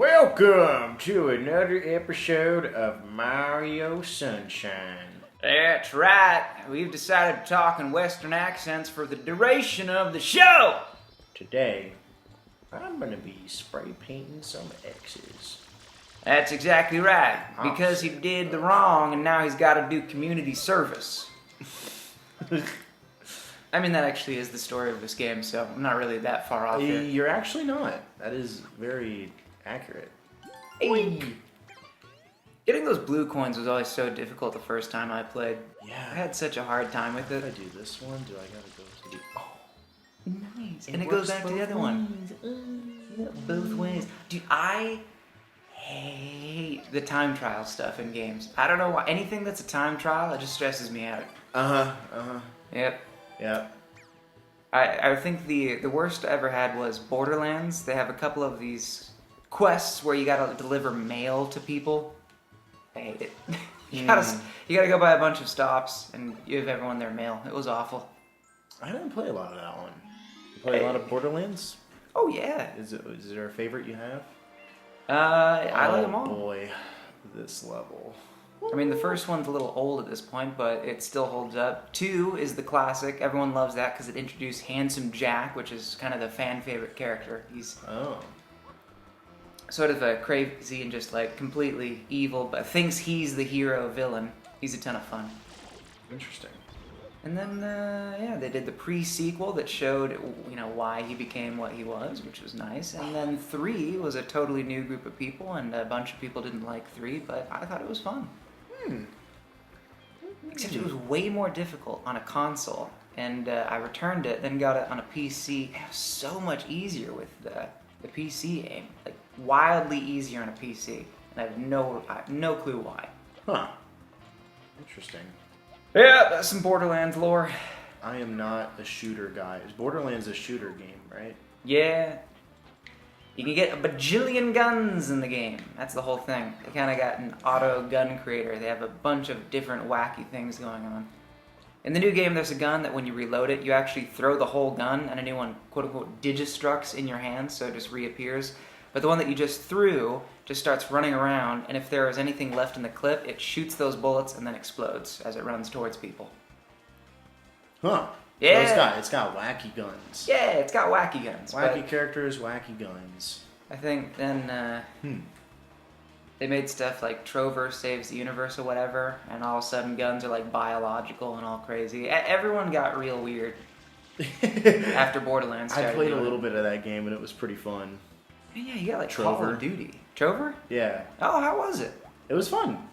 Welcome to another episode of Mario Sunshine. That's right. We've decided to talk in Western accents for the duration of the show. Today, I'm going to be spray painting some X's. That's exactly right. Because he did the wrong and now he's got to do community service. I mean, that actually is the story of this game, so I'm not really that far off here. You're actually not. That is very accurate. Hey. Getting those blue coins was always so difficult the first time I played. Yeah. I had such a hard time with it. If I do this one, do I gotta go to the... Oh. Nice. And it goes back to the other one. Both ways. Dude, I hate the time trial stuff in games. I don't know why. Anything that's a time trial, it just stresses me out. Yep. Yeah. I think the worst I ever had was Borderlands. They have a couple of these quests where you gotta deliver mail to people. I hate it. you gotta go by a bunch of stops and give everyone their mail. It was awful. I didn't play a lot of that one. You play a lot of Borderlands? Oh yeah. Is there a favorite you have? I like them all. Oh boy, this level. I mean, the first one's a little old at this point, but it still holds up. 2 is the classic. Everyone loves that because it introduced Handsome Jack, which is kind of the fan favorite character. He's sort of a crazy and just like completely evil, but thinks he's the hero villain. He's a ton of fun. Interesting. And then, they did the pre-sequel that showed, why he became what he was, which was nice. And then 3 was a totally new group of people, and a bunch of people didn't like 3, but I thought it was fun. Except it was way more difficult on a console, and I returned it, then got it on a PC. It was so much easier with the PC aim, like wildly easier on a PC, and I have no clue why. Huh. Interesting. Yeah, that's some Borderlands lore. I am not a shooter guy. Borderlands is a shooter game, right? Yeah. You can get a bajillion guns in the game. That's the whole thing. They kind of got an auto gun creator. They have a bunch of different wacky things going on. In the new game, there's a gun that when you reload it, you actually throw the whole gun and a new one, quote-unquote, digistructs in your hand, so it just reappears. But the one that you just threw just starts running around, and if there is anything left in the clip, it shoots those bullets and then explodes as it runs towards people. Huh. Yeah. So it's got wacky guns. Yeah, it's got wacky guns. Wacky characters, wacky guns. I think then they made stuff like Trover saves the universe or whatever, and all of a sudden guns are like biological and all crazy. Everyone got real weird after Borderlands started. I played a little bit of that game and it was pretty fun. Yeah, you got like Trover. Call of Duty. Trover? Yeah. Oh, how was it? It was fun.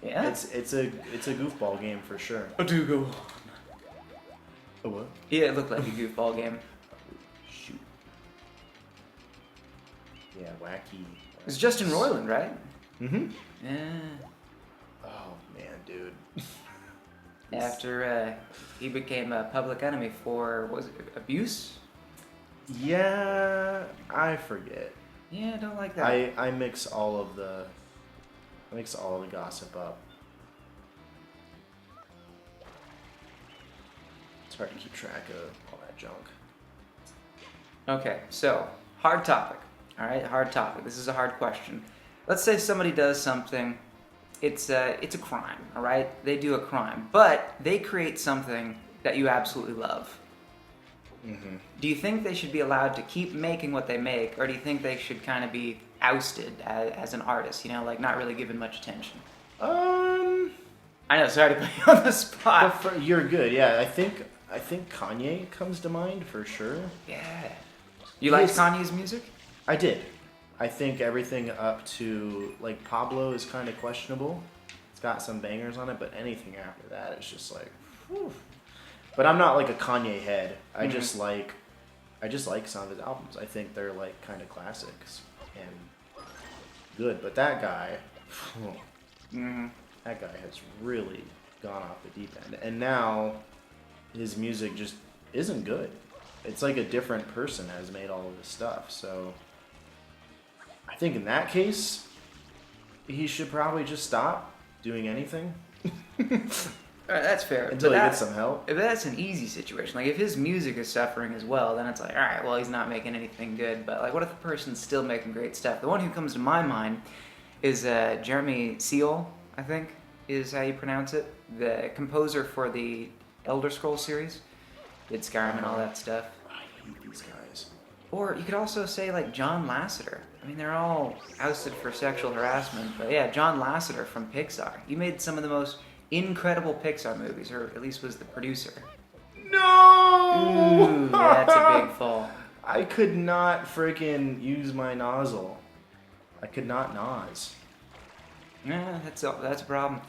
Yeah. It's a goofball game for sure. A do go. A what? Yeah, it looked like a goofball game. Shoot. Yeah, wacky. It was Justin Roiland, right? Mm-hmm. Yeah. Oh man, dude. After he became a public enemy for, was it abuse? Yeah, I forget. Yeah, I don't like that. I mix all of the gossip up. It's hard to keep track of all that junk. Okay, so, hard topic. Alright, hard topic. This is a hard question. Let's say somebody does something, it's a crime, alright? They do a crime, but they create something that you absolutely love. Mm-hmm. Do you think they should be allowed to keep making what they make, or do you think they should kind of be ousted as an artist, like not really given much attention? I know, sorry to put you on the spot. You're good, yeah. I think Kanye comes to mind for sure. Yeah. You like Kanye's music? I did. I think everything up to, like, Pablo is kind of questionable. It's got some bangers on it, but anything after that is just like, whew. But I'm not like a Kanye head. I just like some of his albums. I think they're like kind of classics and good. But that guy, that guy has really gone off the deep end. And now his music just isn't good. It's like a different person has made all of this stuff. So I think in that case, he should probably just stop doing anything. That's fair. Until he gets some help. If that's an easy situation, like if his music is suffering as well, then it's like, all right, well, he's not making anything good. But like, what if the person's still making great stuff? The one who comes to my mind is Jeremy Seal, I think, is how you pronounce it. The composer for the Elder Scrolls series, did Skyrim and all that stuff. I hate these guys. Or you could also say like John Lasseter. I mean, they're all ousted for sexual harassment, but yeah, John Lasseter from Pixar. He made some of the most incredible Pixar movies, or at least was the producer. No! Ooh, yeah, that's a big fall. I could not freaking use my nozzle. I could not nose. Yeah, that's a problem.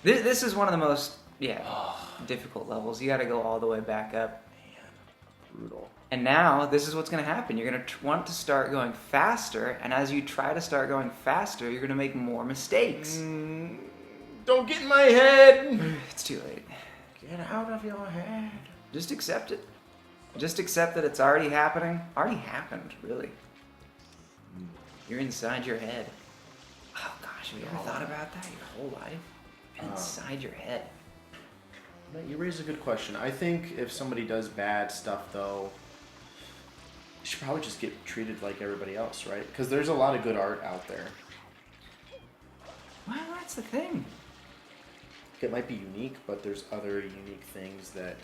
This is one of the most difficult levels. You got to go all the way back up. Man, brutal. And now this is what's going to happen. You're going to want to start going faster, and as you try to start going faster, you're going to make more mistakes. Don't get in my head. It's too late. Get out of your head. Just accept it. Just accept that it's already happening. Already happened, really. You're inside your head. Oh gosh, have you ever thought about that your whole life? Inside your head. You raise a good question. I think if somebody does bad stuff, though, you should probably just get treated like everybody else, right? Because there's a lot of good art out there. Well, that's the thing. It might be unique, but there's other unique things that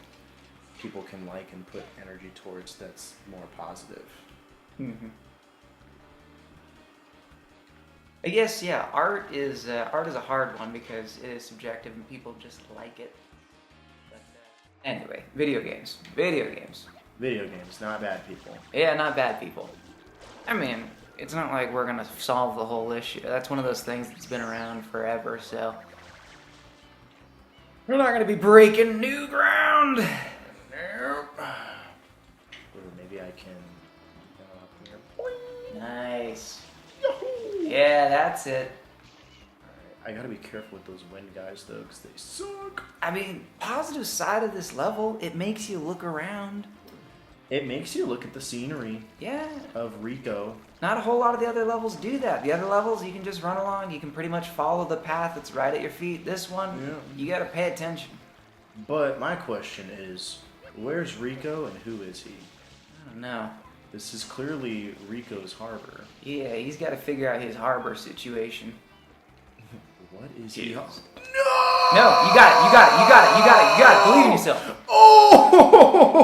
people can like and put energy towards that's more positive. Mm-hmm. I guess, yeah, art is a hard one because it is subjective and people just like it. But, anyway, video games. Video games, not bad people. Yeah, not bad people. I mean, it's not like we're going to solve the whole issue. That's one of those things that's been around forever, so we're not going to be breaking new ground. Nope. Or maybe I can go up here. Nice. Yahoo! Yeah, that's it. Alright, I gotta be careful with those wind guys though, because they suck. I mean, positive side of this level, it makes you look around. It makes you look at the scenery Yeah. of Rico. Not a whole lot of the other levels do that. The other levels, you can just run along. You can pretty much follow the path that's right at your feet. This one, you gotta pay attention. But my question is, where's Rico and who is he? I don't know. This is clearly Rico's harbor. Yeah, he's got to figure out his harbor situation. What is he? No! No, you got it. Believe in yourself. Oh!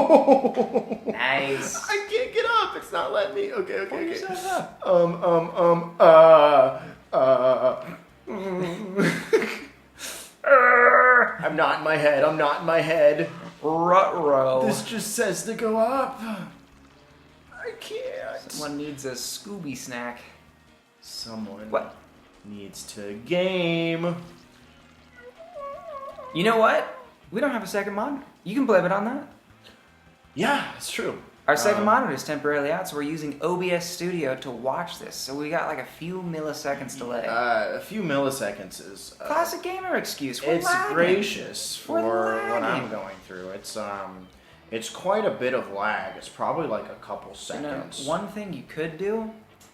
Nice. I can't get up. It's not letting me. Okay. Pull yourself up. I'm not in my head. Ruh-roh. This just says to go up. I can't. Someone needs a Scooby snack. Someone What? needs to game. You know what? We don't have a second monitor. You can blame it on that. Yeah, it's true. Our second monitor is temporarily out, so we're using OBS Studio to watch this. So we got like a few milliseconds delay. A few milliseconds is Classic gamer excuse. We're it's lagging. gracious for We're what I'm lagging. going through. It's quite a bit of lag. It's probably like a couple You know, seconds. one thing you could do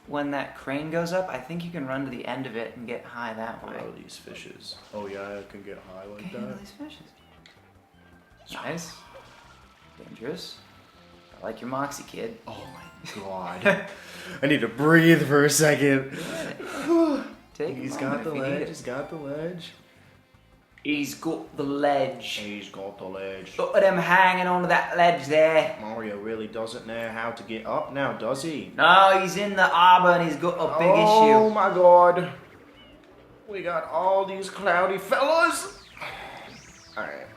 when that crane goes up, I think you can run to the end of it and get high that way. Oh, these fishes. Oh yeah, I can get high like Okay, look that. at these fishes. Nice. Dangerous. I like your moxie, kid. Oh my god. I need to breathe for a second. Take He's a got moment the if you need ledge. it. He's got the ledge. He's got the ledge. He's got the ledge. Look at him hanging onto that ledge there. Mario really doesn't know how to get up now, does he? No, he's in the arbor and he's got a big Oh issue. my god. We got all these cloudy fellas. Alright.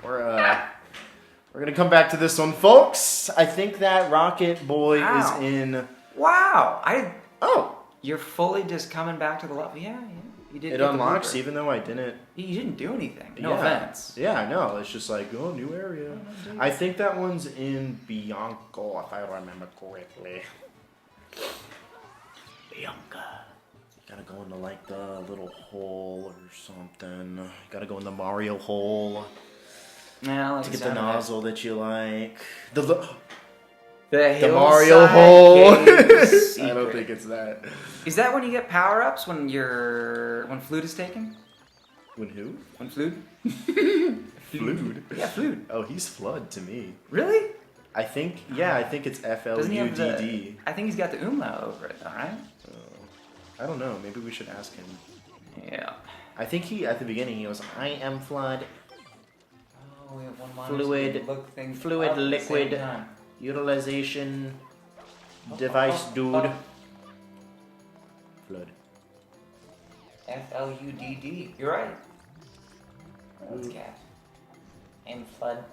We're gonna come back to this one, folks. I think that Rocket Boy Wow. is in. Wow. Oh, You're fully just coming back to the level. Yeah. You did. it get the unlocks blooper. even though I didn't. You didn't do anything. No Yeah. offense. Yeah, I know. It's just like, oh, new area. I think that one's in Bianco, if I remember correctly. Bianca. You gotta go into like the little hole or something. You gotta go in the Mario hole Yeah, like to get the nozzle that you like. The The Mario hole. I don't Secret. think it's that. Is that when you get power ups when Flute is taken? When who? When Flood? Flood. Yeah, Flood. Oh, he's Flood to me. Really? I think it's Doesn't he have F-L-U-D-D. I think he's got the umlaut over it, though, right? I don't know. Maybe we should ask him. Yeah. I think at the beginning, he goes, I am Flood. Oh, we have one Fluid, liquid, utilization, device, dude. Flood. F-L-U-D-D. You're right. That's cat. And Flood.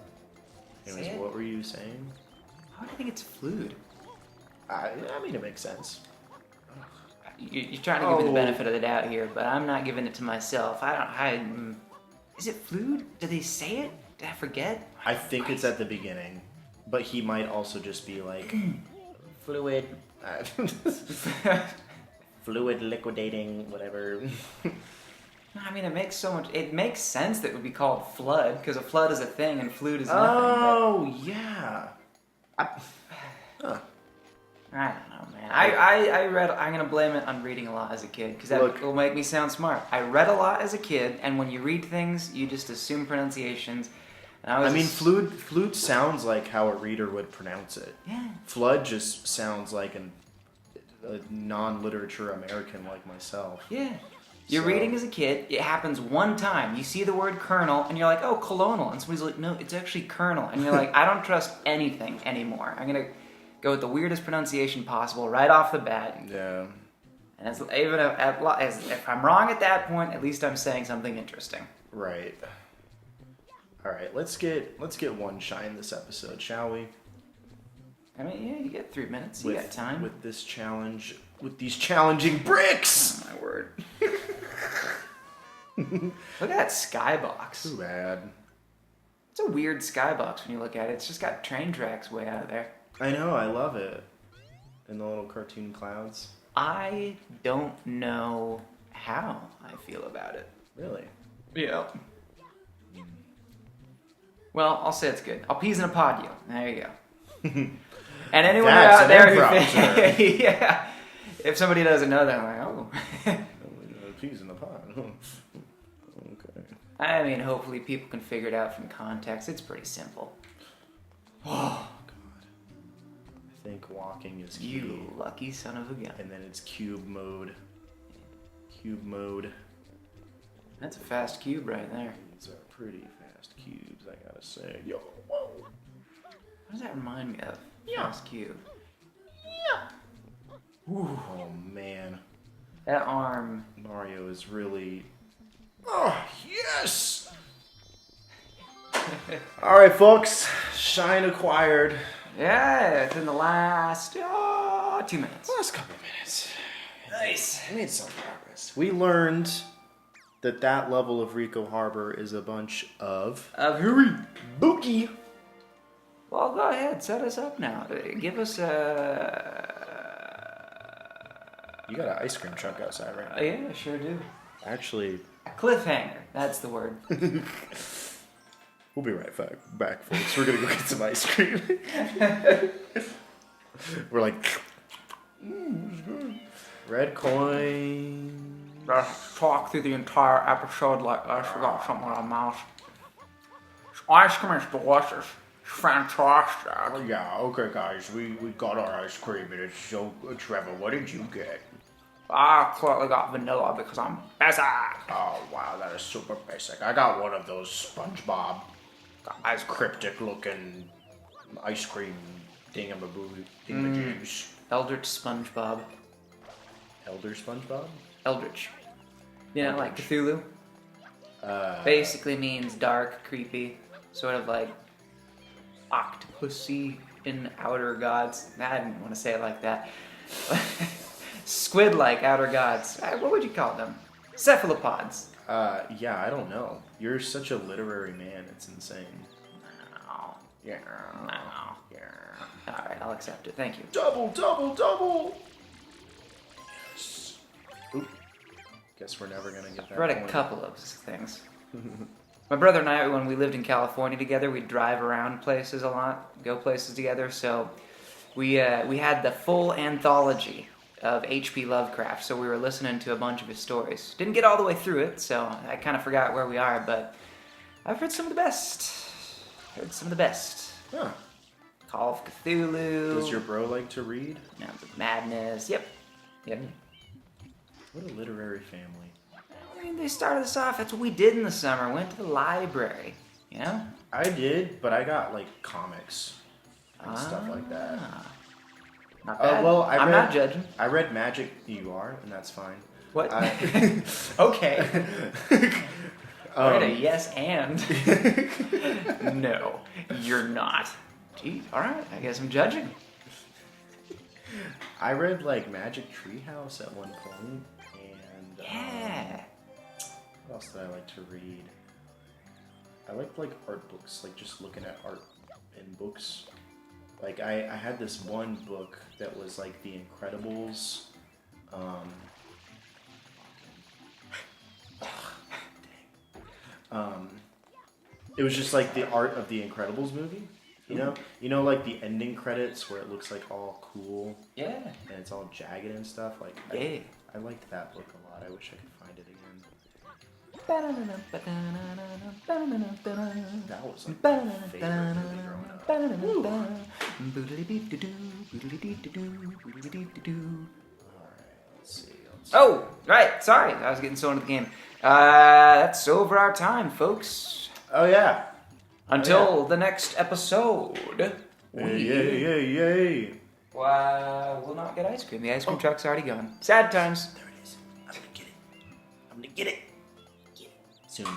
Anyways, Say it. what were you saying? How do you think it's Flood? I mean, it makes sense. You're trying to give me the benefit of the doubt here, but I'm not giving it to myself. Is it Flood? Did they say it? Did I forget? I think it's at the beginning, but he might also just be like, fluid, fluid liquidating, whatever. I mean, it makes sense that it would be called flood, because a flood is a thing and flute is nothing. Oh, yeah. I don't know, man. I read, I'm going to blame it on reading a lot as a kid, because that will make me sound smart. I read a lot as a kid, and when you read things, you just assume pronunciations. And flute sounds like how a reader would pronounce it. Yeah. Flood just sounds like a non-literature American like myself. Yeah. You're reading as a kid, it happens one time. You see the word colonel, and you're like, oh, colonel. And somebody's like, no, it's actually colonel. And you're like, I don't trust anything anymore. I'm going to go with the weirdest pronunciation possible right off the bat. Yeah. And if I'm wrong at that point, at least I'm saying something interesting. Right. All right, let's get one shine this episode, shall we? I mean, yeah, you get 3 minutes. You got time. With this challenge, with these challenging bricks! Oh, my word. Look at that skybox. Too bad. It's a weird skybox when you look at it. It's just got train tracks way out of there. I know, I love it. And the little cartoon clouds. I don't know how I feel about it. Really? Yeah. Well, I'll say it's good. I'll peas in a pod you. There you go. And anyone out there who yeah. If somebody doesn't know that, I'm like, oh. Peas in a pod. Okay. I mean, hopefully people can figure it out from context. It's pretty simple. Oh, God. I think walking is key. You lucky son of a gun. And then it's cube mode. Cube mode. That's a fast cube right there. These are pretty fast cubes, I gotta say. Yo, whoa. What does that remind me of? Yeah. Fast cube. Yeah. Ooh. Oh, man. That arm. Mario is really... Oh, yes! Alright, folks. Shine acquired. Yeah, it's in the last 2 minutes. Last couple minutes. Nice. We made some progress. We learned that level of Rico Harbor is a bunch of... hurry. Bookie. Well, go ahead. Set us up now. Give us a... You got an ice cream truck outside right now. Yeah, sure do. Actually... A cliffhanger. That's the word. We'll be right back, folks. We're gonna go get some ice cream. We're like... it's good. Red coin... Let's talk through the entire episode like this. We got something in our mouth. Ice cream is delicious. It's fantastic. Oh, yeah, okay, guys. We got our ice cream and it's so good. Trevor, what did you get? I clearly got vanilla because I'm basic. Oh, wow, that is super basic. I got one of those SpongeBob, as cryptic-looking ice cream thingamajiggies. Eldritch SpongeBob. Elder SpongeBob? Eldritch. You know, like Cthulhu? Basically means dark, creepy, sort of like octopusy in outer gods. I didn't want to say it like that. Squid-like outer gods. What would you call them? Cephalopods. Yeah, I don't know. You're such a literary man, it's insane. No. Yeah. No. Yeah. Alright, I'll accept it. Thank you. Double, double, double! Yes. Oop. Guess we're never gonna get that. I've read a couple of things. My brother and I, when we lived in California together, we'd drive around places a lot, go places together, so we had the full anthology of H.P. Lovecraft, so we were listening to a bunch of his stories. Didn't get all the way through it, so I kind of forgot where we are, but I've heard some of the best. Huh. Call of Cthulhu. Does your bro like to read? Mounds of Madness. Yep. What a literary family. I mean, they started us off. That's what we did in the summer. Went to the library. You know? I did, but I got like comics and stuff like that. Not bad. Well, I'm not judging. I read Magic. You are, and that's fine. What? Okay. Wait a yes and. No, you're not. Geez, all right. I guess I'm judging. I read like Magic Treehouse at one point, and Yeah. what else did I like to read? I liked like art books, like just looking at art in books. Like I had this one book that was like The Incredibles. It was just like the art of the Incredibles movie. You know, like the ending credits where it looks like all cool Yeah. and it's all jagged and stuff. Like Yeah. I liked that book a lot. I wish I could find it again. That was like my favorite movie growing up. Let's see. Oh, right. Sorry, I was getting so into the game. That's over our time, folks. Oh yeah. Until the next episode. Yay. We'll not get ice cream. The ice cream truck's already gone. Sad times. There it is. I'm gonna get it. Soon.